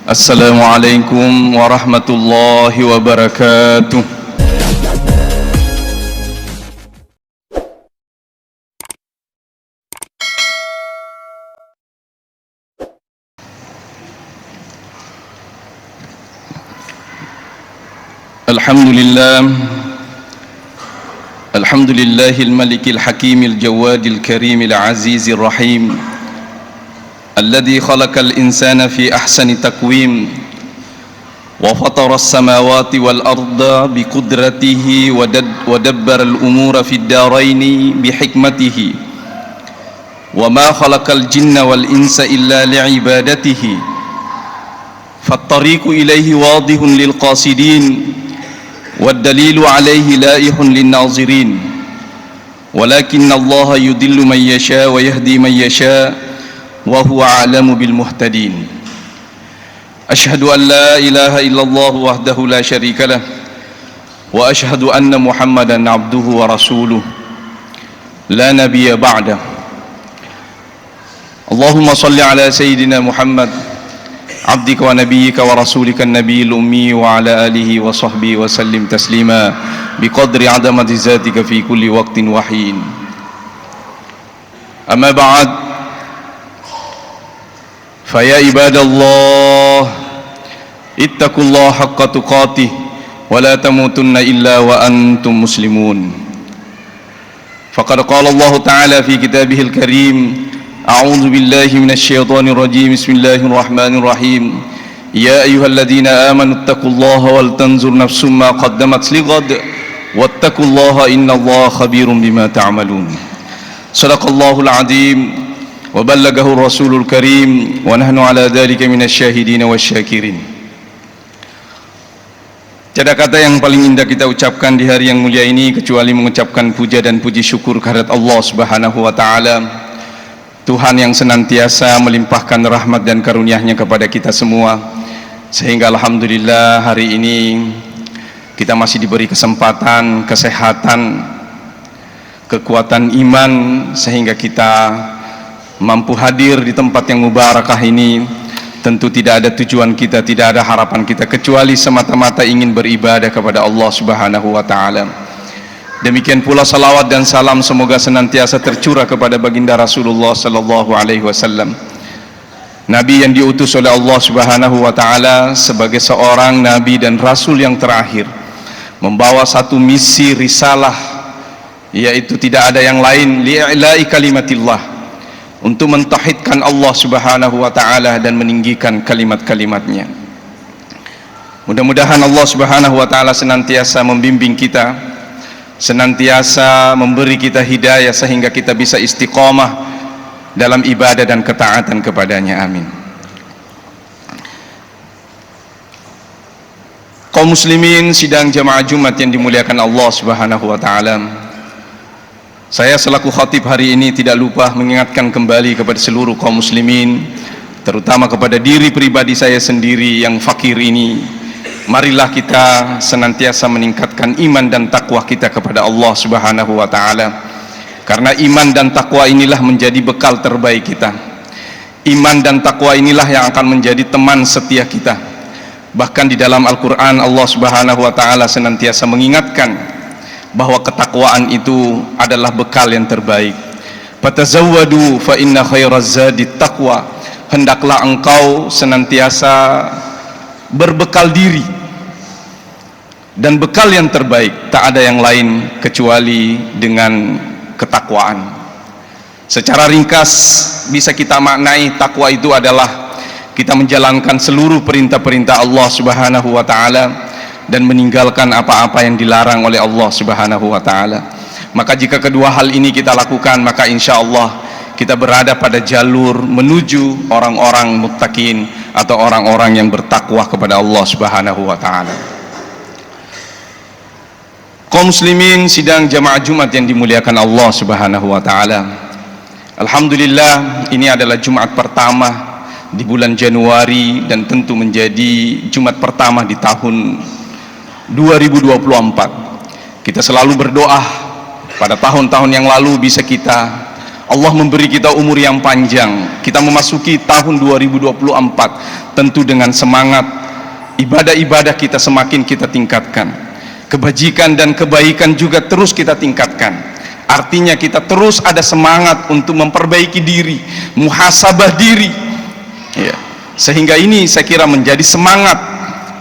Assalamualaikum warahmatullahi wabarakatuh. Alhamdulillahil malikil hakimil jawadil karimil azizir rahim alladhi khalaqal insana fi ahsani taqwim wa fataras samawati wal arda biqudratihi wa dabbaral umura fid daraini bihikmatihi wa ma khalaqal jinna wal insa illa li'ibadatihi fattariqu ilayhi wadihun lil qasidin wad dalilu alayhi laihun lin nazirin walakinna Allah yudillu man yasha wa yahdi man yasha wa huwa a'lamu bil muhtadin. Asyhadu an la ilaha illallah wahdahu la syarika lah wa asyhadu anna Muhammadan abduhu wa rasuluh la nabiyya ba'dah. Allahumma salli ala sayyidina Muhammad abdika wa nabiyyika wa rasulika an-nabiyil ummi wa ala alihi wa sahbihi wa sallim taslima biqadri 'azamati zatika fi kulli waqtin wa hin. Amma ba'd, faya ibadallah ittaqullaha haqqa tuqatih wa la tamutunna illa wa antum muslimun. Faqad qala Allah ta'ala fi kitabihil karim, a'udzu billahi minasy syaithanir rajim, bismillahir rahmanir rahim, ya ayyuhalladzina amanu ittaqullaha wal tanzur nafsum ma qaddamat lighad wattaqullaha innallaha khabirum bima ta'malun. Shadaqallahul azim wa ballagahu rasulul karim wa nahnu ala dhalika minasyahidin wasyakirin. Tiada kata yang paling indah kita ucapkan di hari yang mulia ini kecuali mengucapkan puja dan puji syukur kehadirat Allah Subhanahu wa taala, Tuhan yang senantiasa melimpahkan rahmat dan karunia-Nya kepada kita semua, sehingga alhamdulillah hari ini kita masih diberi kesempatan, kesehatan, kekuatan iman, sehingga kita mampu hadir di tempat yang mubarakah ini. Tentu tidak ada tujuan kita, tidak ada harapan kita kecuali semata-mata ingin beribadah kepada Allah Subhanahu wa taala. Demikian pula salawat dan salam semoga senantiasa tercurah kepada baginda Rasulullah sallallahu alaihi wasallam, nabi yang diutus oleh Allah Subhanahu wa taala sebagai seorang nabi dan rasul yang terakhir, membawa satu misi risalah, yaitu tidak ada yang lain, li'ila'i kalimatillah, untuk mentauhidkan Allah Subhanahu wa taala dan meninggikan kalimat-kalimatnya. Mudah-mudahan Allah Subhanahu wa taala senantiasa membimbing kita, senantiasa memberi kita hidayah sehingga kita bisa istiqamah dalam ibadah dan ketaatan kepadanya. Amin. Kaum muslimin sidang jamaah Jumat yang dimuliakan Allah Subhanahu wa taala, saya selaku khatib hari ini tidak lupa mengingatkan kembali kepada seluruh kaum muslimin, terutama kepada diri pribadi saya sendiri yang fakir ini. Marilah kita senantiasa meningkatkan iman dan takwa kita kepada Allah Subhanahu wa taala, karena iman dan takwa inilah menjadi bekal terbaik kita. Iman dan takwa inilah yang akan menjadi teman setia kita. Bahkan di dalam Al-Qur'an Allah Subhanahu wa taala senantiasa mengingatkan bahwa ketakwaan itu adalah bekal yang terbaik. Fatazawwadu fa inna khairaz zadi taqwa. Hendaklah engkau senantiasa berbekal diri, dan bekal yang terbaik tak ada yang lain kecuali dengan ketakwaan. Secara ringkas bisa kita maknai takwa itu adalah kita menjalankan seluruh perintah-perintah Allah Subhanahu wa taala dan meninggalkan apa-apa yang dilarang oleh Allah Subhanahu wa taala. Maka jika kedua hal ini kita lakukan, maka insya Allah kita berada pada jalur menuju orang-orang muttaqin atau orang-orang yang bertakwa kepada Allah Subhanahu wa taala. Kaum muslimin sidang jamaah Jumat yang dimuliakan Allah Subhanahu wa taala, alhamdulillah ini adalah Jumat pertama di bulan Januari dan tentu menjadi Jumat pertama di tahun 2024. Kita selalu berdoa pada tahun-tahun yang lalu bisa kita Allah memberi kita umur yang panjang, kita memasuki tahun 2024, tentu dengan semangat ibadah-ibadah kita semakin kita tingkatkan, kebajikan dan kebaikan juga terus kita tingkatkan. Artinya kita terus ada semangat untuk memperbaiki diri, muhasabah diri, ya. Sehingga ini saya kira menjadi semangat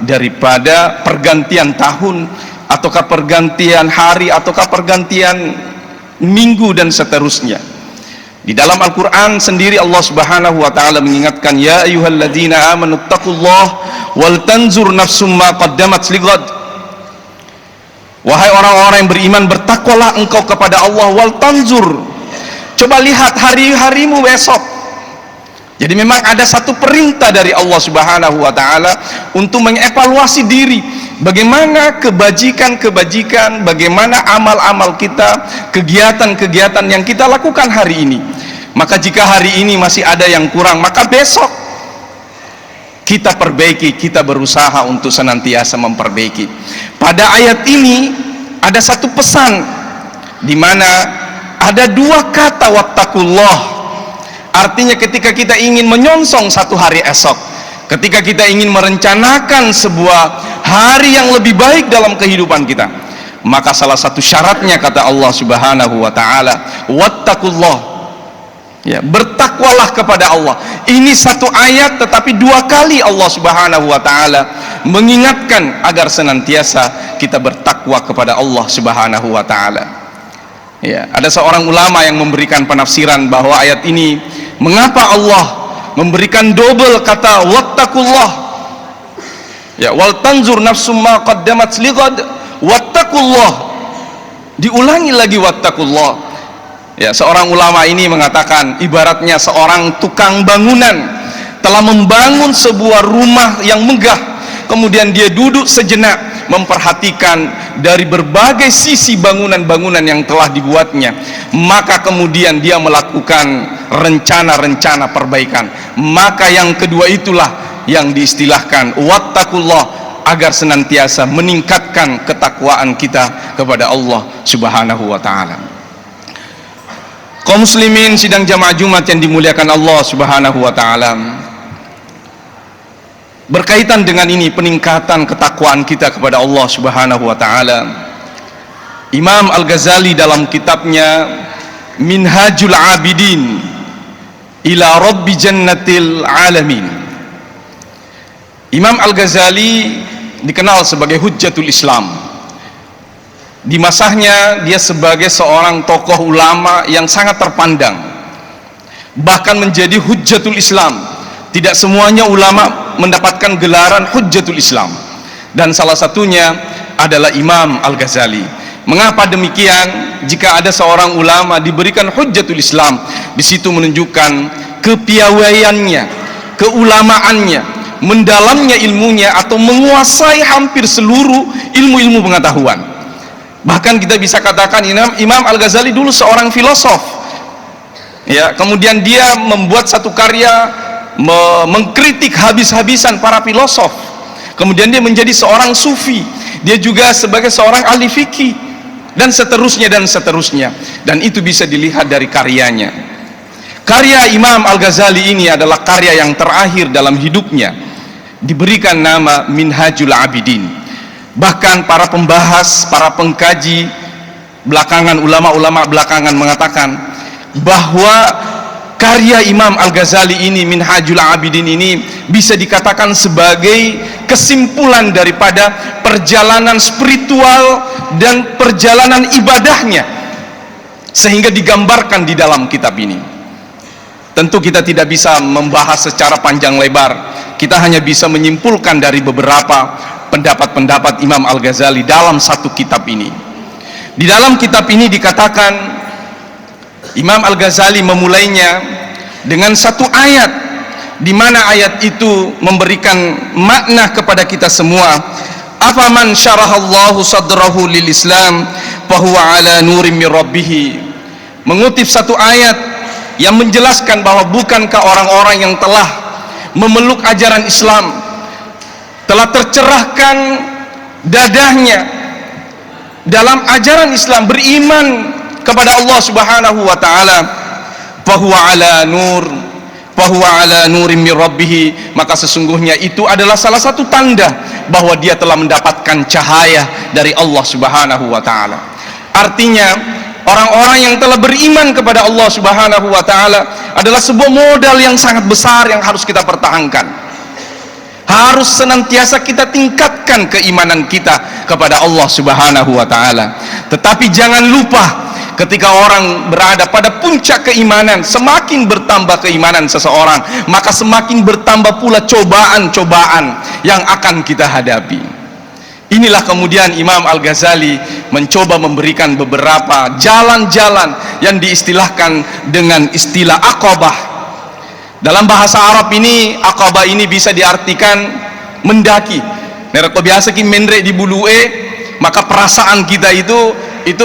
daripada pergantian tahun, ataukah pergantian hari, ataukah pergantian minggu dan seterusnya. Di dalam Al-Quran sendiri Allah Subhanahu wa ta'ala mengingatkan, ya ayyuhalladzina amanu taqullaha wal tanzur nafsum ma qaddamat lighad. Wahai orang-orang yang beriman, bertakwalah engkau kepada Allah, wal tanzur, coba lihat hari-harimu besok. Jadi memang ada satu perintah dari Allah Subhanahu wa ta'ala untuk mengevaluasi diri, bagaimana kebajikan-kebajikan, bagaimana amal-amal kita, kegiatan-kegiatan yang kita lakukan hari ini. Maka jika hari ini masih ada yang kurang, maka besok kita perbaiki, kita berusaha untuk senantiasa memperbaiki. Pada ayat ini ada satu pesan di mana ada dua kata wattaqullah. Artinya ketika kita ingin menyongsong satu hari esok, ketika kita ingin merencanakan sebuah hari yang lebih baik dalam kehidupan kita, maka salah satu syaratnya kata Allah Subhanahu wa ta'ala, wattaqullah, ya, bertakwalah kepada Allah. Ini satu ayat tetapi dua kali Allah Subhanahu wa ta'ala mengingatkan agar senantiasa kita bertakwa kepada Allah Subhanahu wa ta'ala. Ya, ada seorang ulama yang memberikan penafsiran bahwa ayat ini, mengapa Allah memberikan double kata wattaqullah, ya, wal tanzur nafsum ma qaddamat lighad, wattaqullah, diulangi lagi wattaqullah. Ya, seorang ulama ini mengatakan ibaratnya seorang tukang bangunan telah membangun sebuah rumah yang megah, kemudian dia duduk sejenak memperhatikan dari berbagai sisi bangunan-bangunan yang telah dibuatnya, maka kemudian dia melakukan rencana-rencana perbaikan. Maka yang kedua itulah yang diistilahkan wattaqullah, agar senantiasa meningkatkan ketakwaan kita kepada Allah Subhanahu wa ta'ala. Kaum muslimin sidang jamaah Jumat yang dimuliakan Allah Subhanahu wa ta'ala, berkaitan dengan ini peningkatan ketakwaan kita kepada Allah Subhanahu wa ta'ala, Imam Al-Ghazali dalam kitabnya Minhajul Abidin ila Rabbi Jannatil Alamin, Imam Al-Ghazali dikenal sebagai Hujjatul Islam. Di masanya dia sebagai seorang tokoh ulama yang sangat terpandang, bahkan menjadi Hujjatul Islam. Tidak semuanya ulama mendapatkan gelaran Hujjatul Islam, dan salah satunya adalah Imam Al-Ghazali. Mengapa demikian? Jika ada seorang ulama diberikan Hujjatul Islam, di situ menunjukkan kepiawaiannya, keulamaannya, mendalamnya ilmunya, atau menguasai hampir seluruh ilmu-ilmu pengetahuan. Bahkan kita bisa katakan Imam Al-Ghazali dulu seorang filosof, ya, kemudian dia membuat satu karya mengkritik habis-habisan para filosof. Kemudian dia menjadi seorang sufi, dia juga sebagai seorang ahli fikih, dan seterusnya dan seterusnya. Dan itu bisa dilihat dari karyanya. Karya Imam Al-Ghazali ini adalah karya yang terakhir dalam hidupnya, diberikan nama Minhajul Abidin. Bahkan para pembahas, para pengkaji belakangan, ulama-ulama belakangan mengatakan bahwa karya Imam Al-Ghazali ini, Minhajul Abidin ini, bisa dikatakan sebagai kesimpulan daripada perjalanan spiritual dan perjalanan ibadahnya, sehingga digambarkan di dalam kitab ini. Tentu kita tidak bisa membahas secara panjang lebar, kita hanya bisa menyimpulkan dari beberapa pendapat-pendapat Imam Al-Ghazali dalam satu kitab ini. Di dalam kitab ini dikatakan Imam Al-Ghazali memulainya dengan satu ayat, di mana ayat itu memberikan makna kepada kita semua. Afaman syarahallahu sadrahu lil Islam fahuwa ala nurim mir rabbih. Mengutip satu ayat yang menjelaskan bahwa bukankah orang-orang yang telah memeluk ajaran Islam, telah tercerahkan dadahnya dalam ajaran Islam, beriman kepada Allah Subhanahu wa ta'ala, fahuwa ala nurim min rabbih, maka sesungguhnya itu adalah salah satu tanda bahwa dia telah mendapatkan cahaya dari Allah Subhanahu wa taala. Artinya orang-orang yang telah beriman kepada Allah Subhanahu wa taala adalah sebuah modal yang sangat besar yang harus kita pertahankan. Harus senantiasa kita tingkatkan keimanan kita kepada Allah Subhanahu wa taala. Tetapi jangan lupa, ketika orang berada pada puncak keimanan, semakin bertambah keimanan seseorang, maka semakin bertambah pula cobaan-cobaan yang akan kita hadapi. Inilah kemudian Imam Al-Ghazali mencoba memberikan beberapa jalan-jalan yang diistilahkan dengan istilah Aqabah. Dalam bahasa Arab ini, Aqabah ini bisa diartikan mendaki. Nereko biasa ki mendre di bulue, maka perasaan kita itu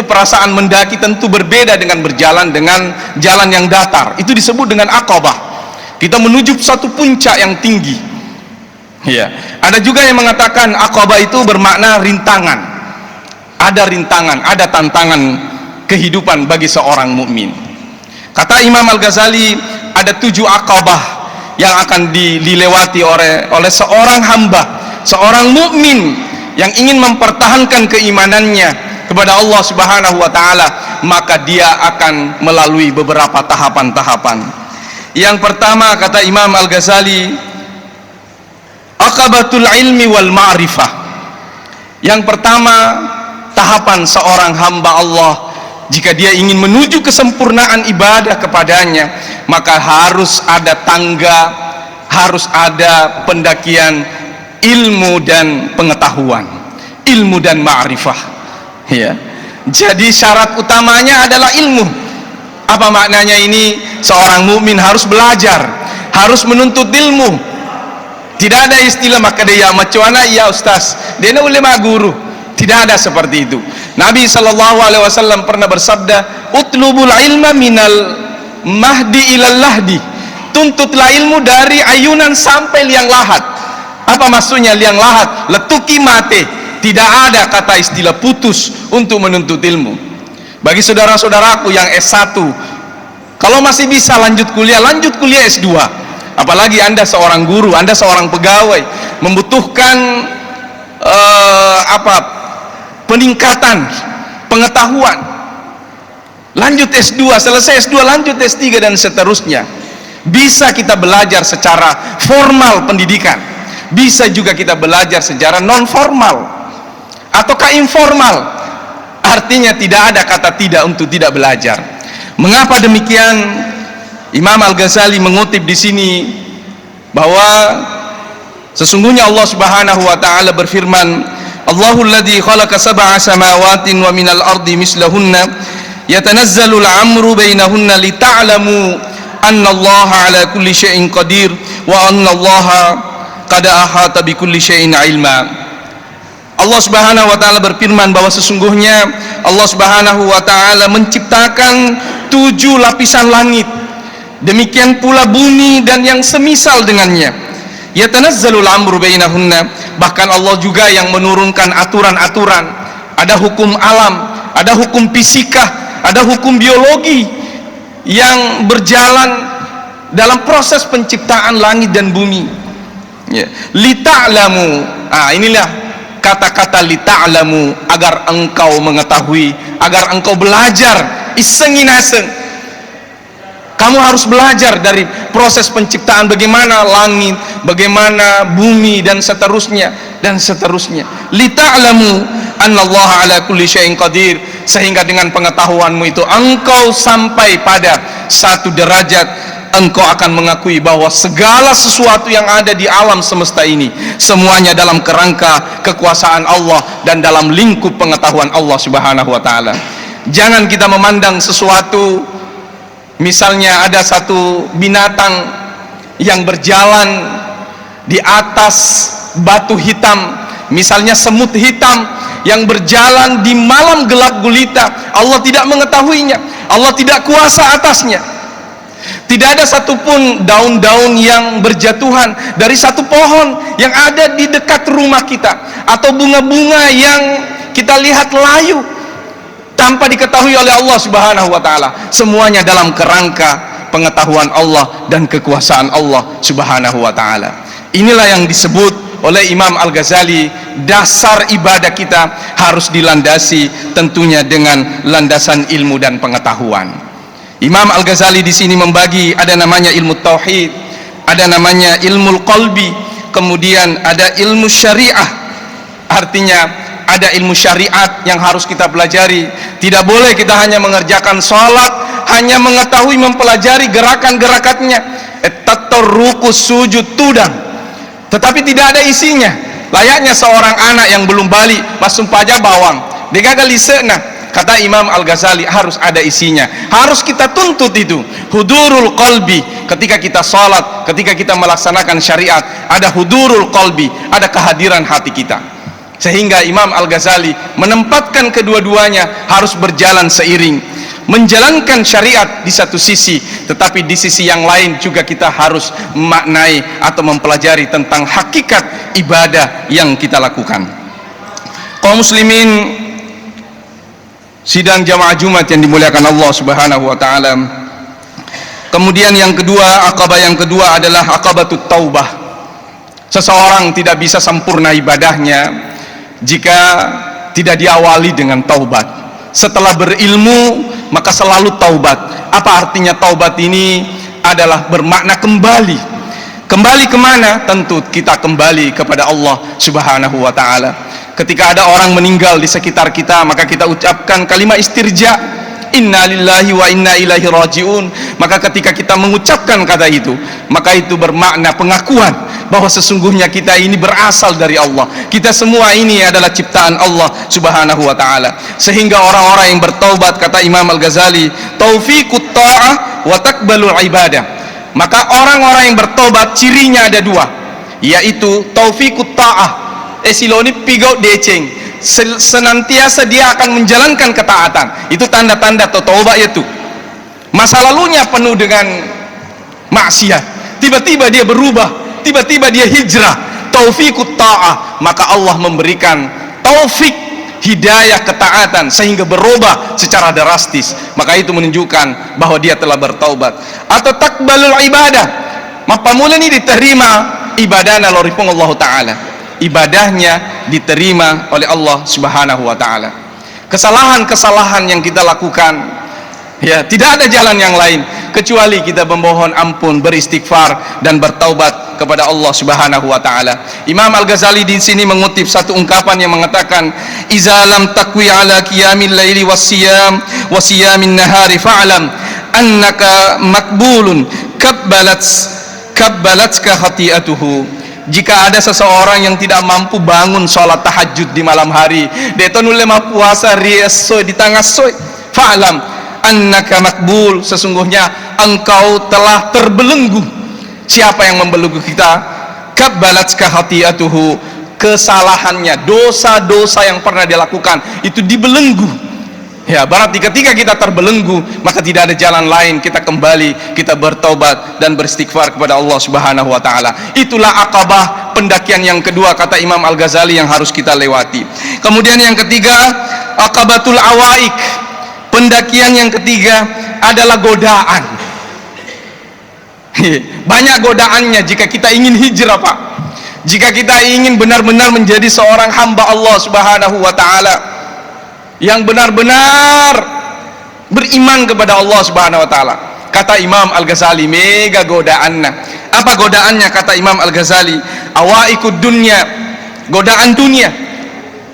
perasaan mendaki tentu berbeda dengan berjalan dengan jalan yang datar. Itu disebut dengan Aqabah. Kita menuju satu puncak yang tinggi. Ya, ada juga yang mengatakan Aqabah itu bermakna rintangan. Ada rintangan, ada tantangan kehidupan bagi seorang mukmin. Kata Imam Al-Ghazali, ada 7 Aqabah yang akan dilewati oleh seorang hamba, seorang mukmin yang ingin mempertahankan keimanannya kepada Allah Subhanahu wa taala, maka dia akan melalui beberapa tahapan-tahapan. Yang pertama, kata Imam Al-Ghazali, Aqabatul ilmi wal ma'rifah. Yang pertama, tahapan seorang hamba Allah jika dia ingin menuju kesempurnaan ibadah kepadanya, maka harus ada tangga, harus ada pendakian ilmu dan pengetahuan, ilmu dan ma'rifah. Ya. Jadi syarat utamanya adalah ilmu. Apa maknanya ini? Seorang mukmin harus belajar, harus menuntut ilmu. Tidak ada istilah maka dia macuana ya ustaz, dia ulama guru. Tidak ada seperti itu. Nabi SAW pernah bersabda, utlubul ilma minal mahdi ilal lahdi. Tuntutlah ilmu dari ayunan sampai liang lahat. Apa maksudnya liang lahat? Letuki mate. Tidak ada kata istilah putus untuk menuntut ilmu. Bagi saudara-saudaraku yang S1, kalau masih bisa lanjut kuliah S2. Apalagi Anda seorang guru, Anda seorang pegawai, membutuhkan peningkatan pengetahuan. Lanjut S2, selesai S2 lanjut S3 dan seterusnya. Bisa kita belajar secara formal pendidikan, bisa juga kita belajar secara non formal ataukah informal. Artinya tidak ada kata tidak untuk tidak belajar. Mengapa demikian? Imam Al-Ghazali mengutip di sini bahwa sesungguhnya Allah Subhanahu wa taala berfirman, Allahul ladzi khalaqa sab'a samawatin wa minal ardi mislahunna yatanazzalu al-amru bainahunna lita'lamu anna Allaha 'ala kulli syai'in qadir wa anna Allaha qad ahata bi kulli syai'in 'ilma. Allah Subhanahu wa taala berfirman bahwa sesungguhnya Allah Subhanahu wa taala menciptakan 7 lapisan langit, demikian pula bumi dan yang semisal dengannya. Yatanazzalul amru bainahunna, bahkan Allah juga yang menurunkan aturan-aturan. Ada hukum alam, ada hukum fisika, ada hukum biologi yang berjalan dalam proses penciptaan langit dan bumi. Ya. Lita'lamu, inilah kata-kata lita'lamu, agar engkau mengetahui, agar engkau belajar isengin aseng. Kamu harus belajar dari proses penciptaan, bagaimana langit, bagaimana bumi dan seterusnya dan seterusnya. Lita'lamu annallaha ala kulli syai'in qadir, sehingga dengan pengetahuanmu itu engkau sampai pada satu derajat engkau akan mengakui bahwa segala sesuatu yang ada di alam semesta ini semuanya dalam kerangka kekuasaan Allah dan dalam lingkup pengetahuan Allah Subhanahu wa taala. Jangan kita memandang sesuatu, misalnya ada satu binatang yang berjalan di atas batu hitam, misalnya semut hitam yang berjalan di malam gelap gulita, Allah tidak mengetahuinya, Allah tidak kuasa atasnya. Tidak ada satupun daun-daun yang berjatuhan dari satu pohon yang ada di dekat rumah kita, atau bunga-bunga yang kita lihat layu tanpa diketahui oleh Allah Subhanahu wa taala. Semuanya dalam kerangka pengetahuan Allah dan kekuasaan Allah Subhanahu wa taala. Inilah yang disebut oleh Imam Al-Ghazali, dasar ibadah kita harus dilandasi tentunya dengan landasan ilmu dan pengetahuan. Imam Al-Ghazali di sini membagi, ada namanya ilmu tauhid, ada namanya ilmu qalbi, kemudian ada ilmu syariah. Artinya ada ilmu syariat yang harus kita pelajari. Tidak boleh kita hanya mengerjakan sholat, hanya mengetahui mempelajari gerakan-gerakannya, tatarruqus sujud tudang, tetapi tidak ada isinya. Layaknya seorang anak yang belum balik masuk aja bawang digagal liseuna. Kata Imam Al-Ghazali, harus ada isinya, harus kita tuntut itu hudurul qalbi. Ketika kita sholat, ketika kita melaksanakan syariat, ada hudurul qalbi, ada kehadiran hati kita. Sehingga Imam Al-Ghazali menempatkan kedua-duanya harus berjalan seiring, menjalankan syariat di satu sisi, tetapi di sisi yang lain juga kita harus memaknai atau mempelajari tentang hakikat ibadah yang kita lakukan. Kaum muslimin sidang jamaah Jumat yang dimuliakan Allah Subhanahu wa taala. Kemudian yang kedua, akabah yang kedua adalah akabatut taubah. Seseorang tidak bisa sempurna ibadahnya jika tidak diawali dengan taubat. Setelah berilmu maka selalu taubat. Apa artinya taubat ini? Adalah bermakna kembali. Kembali kemana? Tentu kita kembali kepada Allah Subhanahu wa ta'ala. Ketika ada orang meninggal di sekitar kita, maka kita ucapkan kalimat istirja, inna lillahi wa inna ilaihi rajiun. Maka ketika kita mengucapkan kata itu, maka itu bermakna pengakuan bahwa sesungguhnya kita ini berasal dari Allah, kita semua ini adalah ciptaan Allah Subhanahu wa ta'ala. Sehingga orang-orang yang bertaubat, kata Imam Al-Ghazali, taufiqut ta'ah wa takbalul ibadah. Maka orang-orang yang bertaubat cirinya ada dua, yaitu taufiqut ta'ah, siloni pigau deceng, senantiasa dia akan menjalankan ketaatan. Itu tanda-tanda taubat itu. Masa lalunya penuh dengan maksiat, tiba-tiba dia berubah, tiba-tiba dia hijrah, taufiqut ta'ah, maka Allah memberikan taufik hidayah ketaatan sehingga berubah secara drastis. Maka itu menunjukkan bahwa dia telah bertaubat. Atau takbalul ibadah, maka mula ini diterima ibadahnya loripung Allah Ta'ala, ibadahnya diterima oleh Allah Subhanahu wa ta'ala. Kesalahan-kesalahan yang kita lakukan, ya tidak ada jalan yang lain kecuali kita memohon ampun, beristighfar dan bertaubat kepada Allah Subhanahu wa taala. Imam Al-Ghazali di sini mengutip satu ungkapan yang mengatakan, "Iza lam taqwi ala qiyamil laili wassiyam wa siyamin nahari fa'lam annaka makbulun kabbalatska khati'atuhu." Jika ada seseorang yang tidak mampu bangun sholat tahajud di malam hari, dia nule puasa riasoy di tengah soy, fa'lam annaka makbul, sesungguhnya engkau telah terbelenggu. Siapa yang membelenggu kita? Kabbalatska khati'atuhu, kesalahannya, dosa-dosa yang pernah dia lakukan itu dibelenggu. Ya, berarti ketika kita terbelenggu, maka tidak ada jalan lain, kita kembali, kita bertaubat dan beristighfar kepada Allah Subhanahu wa taala. Itulah akabah pendakian yang kedua, kata Imam Al-Ghazali, yang harus kita lewati. Kemudian yang ketiga, akabatul awaik. Pendakian yang ketiga adalah godaan. Banyak godaannya jika kita ingin hijrah, Pak. Jika kita ingin benar-benar menjadi seorang hamba Allah Subhanahu wa taala yang benar-benar beriman kepada Allah Subhanahu wa taala. Kata Imam Al-Ghazali, mega godaannya. Apa godaannya? Kata Imam Al-Ghazali, awaikud dunya, godaan dunia,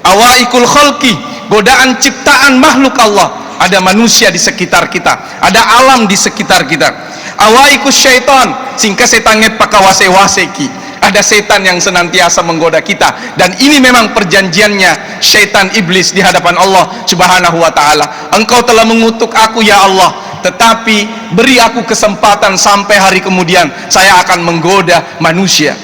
awaikul khalqi, godaan ciptaan makhluk Allah. Ada manusia di sekitar kita, ada alam di sekitar kita. Awaikus syaitan, singka setanget pakawase-waseki, ada setan yang senantiasa menggoda kita. Dan ini memang perjanjiannya syaitan iblis di hadapan Allah Subhanahu wa ta'ala. Engkau telah mengutuk aku ya Allah, tetapi beri aku kesempatan sampai hari kemudian saya akan menggoda manusia.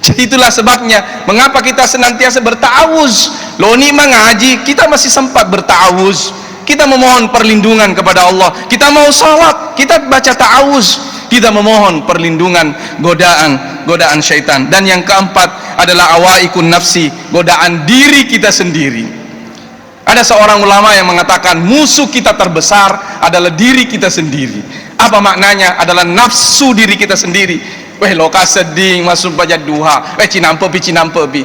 Jadi itulah sebabnya mengapa kita senantiasa berta'awuz. Loh ini mengaji, kita masih sempat berta'awuz, kita memohon perlindungan kepada Allah. Kita mau salat, kita baca ta'awuz, kita memohon perlindungan godaan syaitan. Dan yang keempat adalah awaikun nafsi, godaan diri kita sendiri. Ada seorang ulama yang mengatakan musuh kita terbesar adalah diri kita sendiri. Apa maknanya? Adalah nafsu diri kita sendiri. Weh loka seding masuk baca duha, cinampe pi.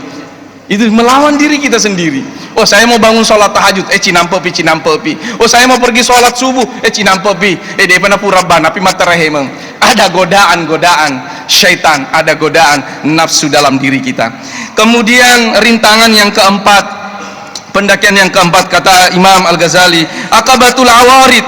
Itu melawan diri kita sendiri. Oh saya mau bangun sholat tahajud, cinampe pi. Oh saya mau pergi sholat subuh, cinampe pi. Dia pernah purabban, tapi matarahemeng. Ada godaan syaitan, ada godaan nafsu dalam diri kita. Kemudian rintangan yang keempat, pendakian yang keempat, kata Imam Al-Ghazali, Aqabatul Awarid.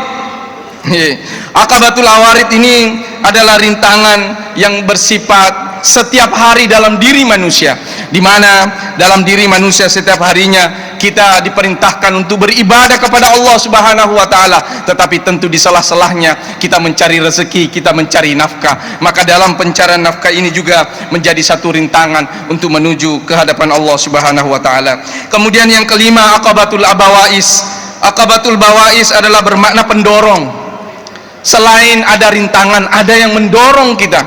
Aqabatul Awarid ini adalah rintangan yang bersifat setiap hari dalam diri manusia, di mana dalam diri manusia setiap harinya kita diperintahkan untuk beribadah kepada Allah Subhanahu wa taala, tetapi tentu di salah-salahnya kita mencari rezeki, kita mencari nafkah. Maka dalam pencarian nafkah ini juga menjadi satu rintangan untuk menuju ke hadapan Allah Subhanahu wa taala. Kemudian yang kelima, Aqabatul Abawais. Aqabatul Bawais adalah bermakna pendorong. Selain ada rintangan, ada yang mendorong kita.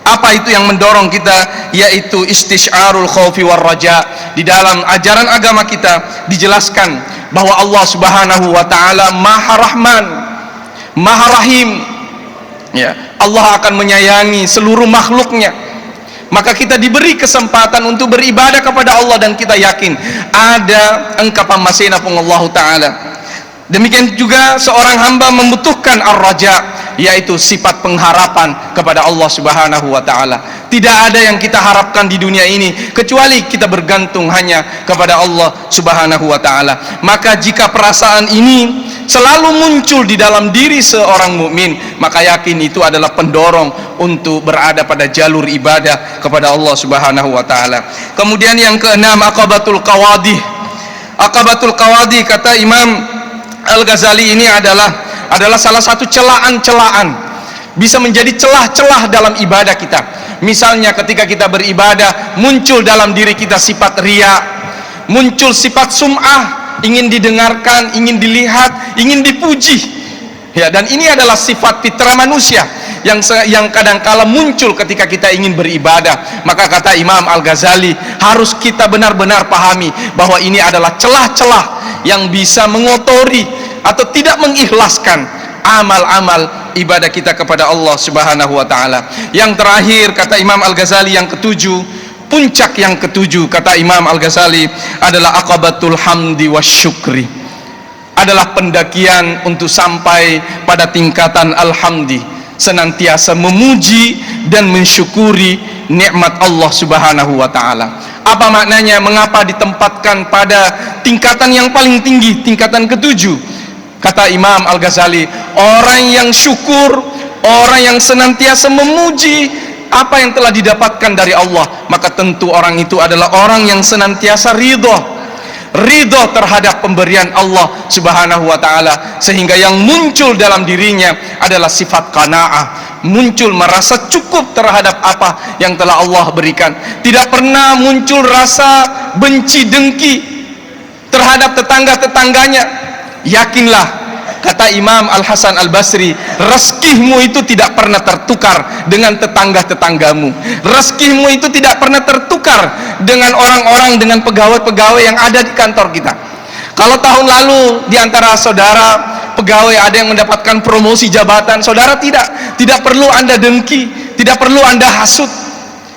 Apa itu yang mendorong kita? Yaitu istisyarul khaufi war raja. Di dalam ajaran agama kita dijelaskan bahwa Allah Subhanahu wa taala Maha Rahman, Maha Rahim. Ya, Allah akan menyayangi seluruh makhluknya. Maka kita diberi kesempatan untuk beribadah kepada Allah, dan kita yakin ada engkapam masina pun Allah taala. Demikian juga seorang hamba membutuhkan ar-raja, yaitu sifat pengharapan kepada Allah Subhanahu wa taala. Tidak ada yang kita harapkan di dunia ini kecuali kita bergantung hanya kepada Allah Subhanahu wa taala. Maka jika perasaan ini selalu muncul di dalam diri seorang mukmin, maka yakin itu adalah pendorong untuk berada pada jalur ibadah kepada Allah Subhanahu wa taala. Kemudian yang keenam, Aqabatul Qawadih. Aqabatul Qawadih, kata Imam Al-Ghazali, ini adalah salah satu celaan-celaan, bisa menjadi celah-celah dalam ibadah kita. Misalnya ketika kita beribadah, muncul dalam diri kita sifat riya, muncul sifat sum'ah, ingin didengarkan, ingin dilihat, ingin dipuji. Ya, dan ini adalah sifat fitrah manusia yang kadangkala muncul ketika kita ingin beribadah. Maka kata Imam Al-Ghazali, harus kita benar-benar pahami bahwa ini adalah celah-celah yang bisa mengotori atau tidak mengikhlaskan amal-amal ibadah kita kepada Allah Subhanahu wa taala. Yang terakhir, kata Imam Al-Ghazali, yang ketujuh, puncak yang ketujuh, kata Imam Al-Ghazali, adalah Aqabatul Hamdi Wasyukri. Adalah pendakian untuk sampai pada tingkatan alhamdi, senantiasa memuji dan mensyukuri nikmat Allah Subhanahu wa taala. Apa maknanya? Mengapa ditempatkan pada tingkatan yang paling tinggi, tingkatan ketujuh? Kata Imam Al-Ghazali, orang yang syukur, orang yang senantiasa memuji apa yang telah didapatkan dari Allah, maka tentu orang itu adalah orang yang senantiasa ridho terhadap pemberian Allah Subhanahu wa taala, sehingga yang muncul dalam dirinya adalah sifat qanaah, muncul merasa cukup terhadap apa yang telah Allah berikan. Tidak pernah muncul rasa benci dengki terhadap tetangga-tetangganya. Yakinlah, kata Imam Al-Hasan Al-Basri, rezekimu itu tidak pernah tertukar dengan tetangga-tetanggamu. Rezekimu itu tidak pernah tertukar dengan orang-orang, dengan pegawai-pegawai yang ada di kantor kita. Kalau tahun lalu di antara saudara pegawai ada yang mendapatkan promosi jabatan, saudara tidak perlu Anda dengki, tidak perlu Anda hasut,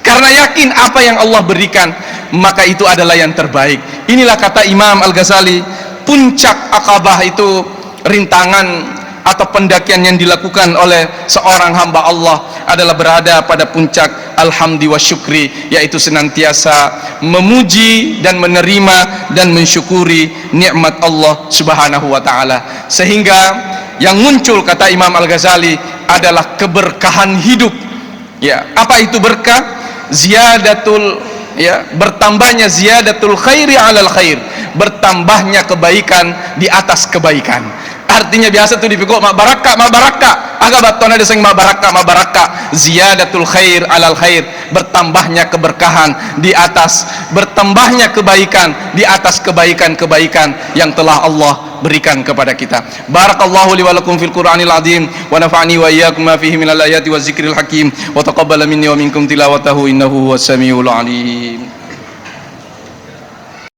karena yakin apa yang Allah berikan, maka itu adalah yang terbaik. Inilah kata Imam Al-Ghazali, puncak akabah itu rintangan atau pendakian yang dilakukan oleh seorang hamba Allah adalah berada pada puncak alhamdi wa syukri, yaitu senantiasa memuji dan menerima dan mensyukuri nikmat Allah Subhanahu wa taala. Sehingga yang muncul, kata Imam Al-Ghazali, adalah keberkahan hidup. Ya, apa itu berkah? Ziyadatul, ya, bertambahnya ziyadatul khairi alal khair, bertambahnya kebaikan di atas kebaikan. Artinya biasa tuh dipikul mak baraka agak baton ada sing mak baraka, ziyadatul khair alal khair, bertambahnya keberkahan di atas, bertambahnya kebaikan di atas kebaikan-kebaikan yang telah Allah berikan kepada kita. Barakallahu li wa lakum fil Qur'anil azim wa nafa'ani wa iyyakum ma fihi minal ayati wa zikril hakim wa taqabbala minni wa minkum tilawatahu innahu huwas samiul alim.